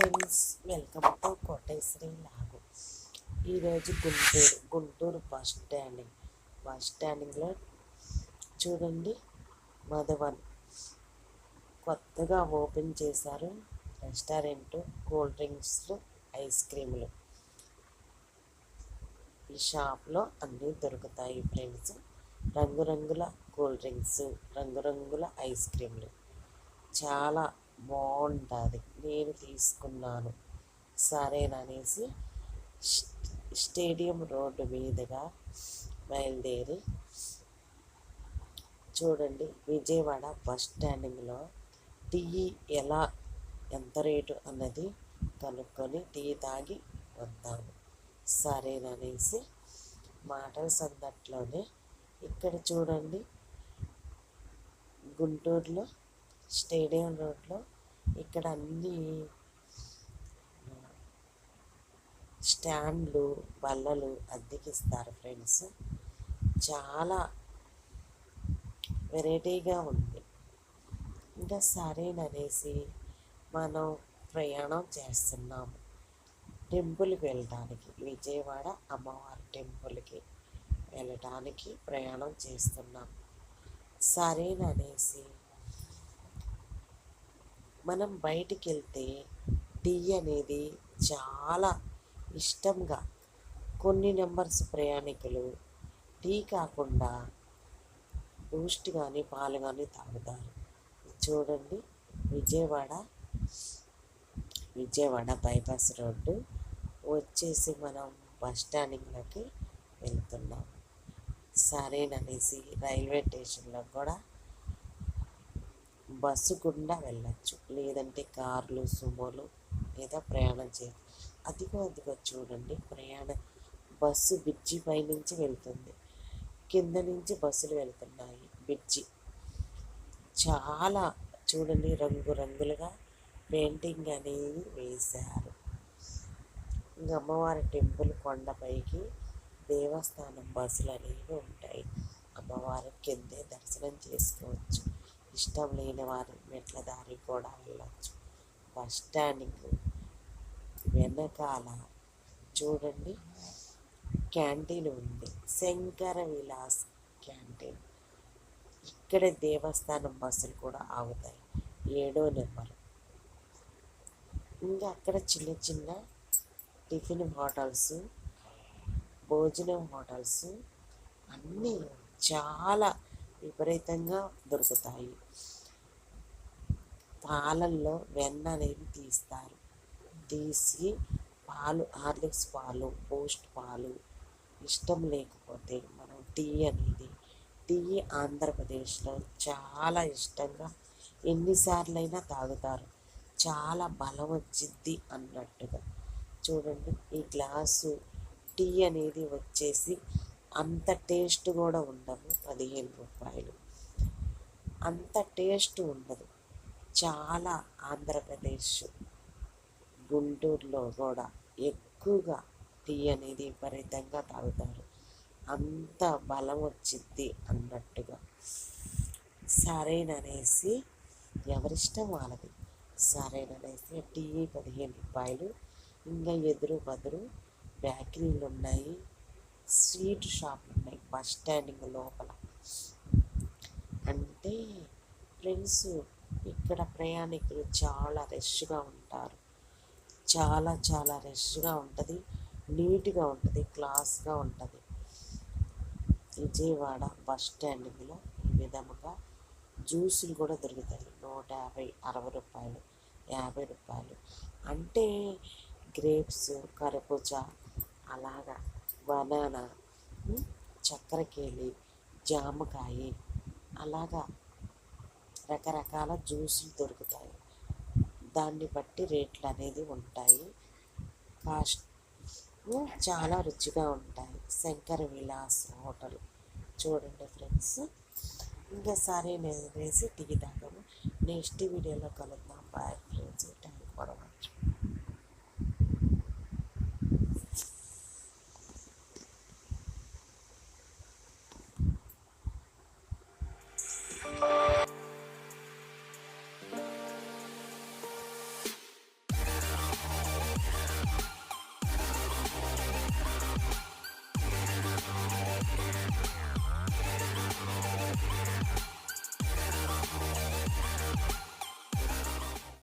Friends, welcome to Koteswari లాగు. ఈరోజు Guntur bus స్టాండింగ్లో చూడండి, మధువన్ కొత్తగా ఓపెన్ చేశారు రెస్టారెంట్. కూల్ డ్రింక్స్లు, ఐస్ క్రీములు ఈ షాప్లో అన్నీ దొరుకుతాయి ఫ్రెండ్స్. రంగురంగుల కూల్ డ్రింక్స్, రంగురంగుల ఐస్ క్రీములు చాలా బాగుంటుంది. నేను తీసుకున్నాను సరేననేసి స్టేడియం రోడ్డు మీదుగా బయలుదేరి చూడండి, విజయవాడ బస్ స్టాండింగ్లో టీ ఎంత రేటు అన్నది కనుక్కొని టీ తాగి వద్దాము సరేననేసి మాటల సందట్లోనే ఇక్కడ చూడండి, గుంటూరులో స్టేడియం రోడ్లో ఇక్కడ అన్నీ స్టాండ్లు, బల్లలు అద్దెకిస్తారు ఫ్రెండ్స్. చాలా వెరైటీగా ఉంది. ఇంకా సరేననేసి మనం ప్రయాణం చేస్తున్నాము టెంపుల్కి వెళ్ళడానికి. విజయవాడ అమ్మవారి టెంపుల్కి వెళ్ళడానికి ప్రయాణం చేస్తున్నాం. సరేననేసి మనం బయటికి వెళ్తే టీ అనేది చాలా ఇష్టంగా కొన్ని నెంబర్స్ ప్రయాణికులు టీ కాకుండా బూస్ట్ కానీ పాలు కానీ తాగుతారు. చూడండి, విజయవాడ బైపాస్ రోడ్డు వచ్చేసి మనం బస్ స్టాండింగ్లోకి వెళ్తున్నాం. సరేననేసి రైల్వే స్టేషన్లో కూడా బస్సు గుండా వెళ్ళచ్చు, లేదంటే కార్లు, సుమోలు లేదా ప్రయాణం చేయొచ్చు. అదిగో చూడండి, బస్సు బ్రిడ్జి పైనుంచి వెళ్తుంది, కింద నుంచి బస్సులు వెళ్తున్నాయి. బ్రిడ్జి చాలా చూడండి, రంగురంగులుగా పెయింటింగ్ అనేది వేశారు. ఇంకా అమ్మవారి టెంపుల్ కొండపైకి దేవస్థానం బస్సులు అనేవి ఉంటాయి. అమ్మవారి కిందే దర్శనం చేసుకోవచ్చు. ఇష్టం లేని వారు మెట్ల దారి కూడా వెళ్ళచ్చు. బస్ స్టాండింగ్ వెనకాల చూడండి, క్యాంటీన్ ఉంది, శంకర విలాస్ క్యాంటీన్. ఇక్కడ దేవస్థానం బస్సులు కూడా ఆగుతాయి, 7వ నెంబర్. ఇంకా అక్కడ చిన్న చిన్న టిఫిన్ హోటల్స్, భోజనం హోటల్స్ అన్నీ చాలా విపరీతంగా దొరుకుతాయి. పాలల్లో వెన్న అనేది తీసి పాలు, హార్లిక్స్ పాలు, బూస్ట్ పాలు ఇష్టం లేకపోతే మనం టీ ఆంధ్రప్రదేశ్లో చాలా ఇష్టంగా ఎన్నిసార్లైనా తాగుతారు. చాలా బలం వచ్చిద్ది అన్నట్టుగా. చూడండి, ఈ గ్లాసు టీ అనేది వచ్చేసి అంత టేస్ట్ కూడా ఉండదు, 15 రూపాయలు. అంత టేస్ట్ ఉండదు. చాలా ఆంధ్రప్రదేశ్, గుంటూరులో కూడా ఎక్కువగా టీ అనేది విపరీతంగా తాగుతారు. అంత బలం వచ్చింది అన్నట్టుగా. సరేననేసి ఎవరిష్టం వాళ్ళది. సరేననేసి టీ 15 రూపాయలు. ఇంకా ఎదురు బదురు బేకరీలు ఉన్నాయి, స్వీట్ షాపులు ఉన్నాయి బస్ స్టాండింగ్ లోపల. అంటే ఫ్రెండ్స్, ఇక్కడ ప్రయాణికులు చాలా రష్గా ఉంటారు. చాలా రష్గా ఉంటుంది, నీట్గా ఉంటుంది, క్లాస్గా ఉంటుంది. విజయవాడ బస్ స్టాండింగ్లో ఈ విధముగా జ్యూసులు కూడా దొరుకుతాయి. 150, 60 రూపాయలు, 50 రూపాయలు. అంటే గ్రేప్స్, కరబూజా, అలాగా బనానా, చక్కెరకేళి, జామకాయ, అలాగా రకరకాల జ్యూసులు దొరుకుతాయి. దాన్ని బట్టి రేట్లు అనేది ఉంటాయి. కాస్ట్ చాలా రుచిగా ఉంటాయి. శంకర విలాస్ హోటల్ చూడండి ఫ్రెండ్స్. ఇంకా సరే నేను వేసి టీ తాగాము. నెక్స్ట్ వీడియోలో కలుద్దాం. Bye friends, thank you for watching.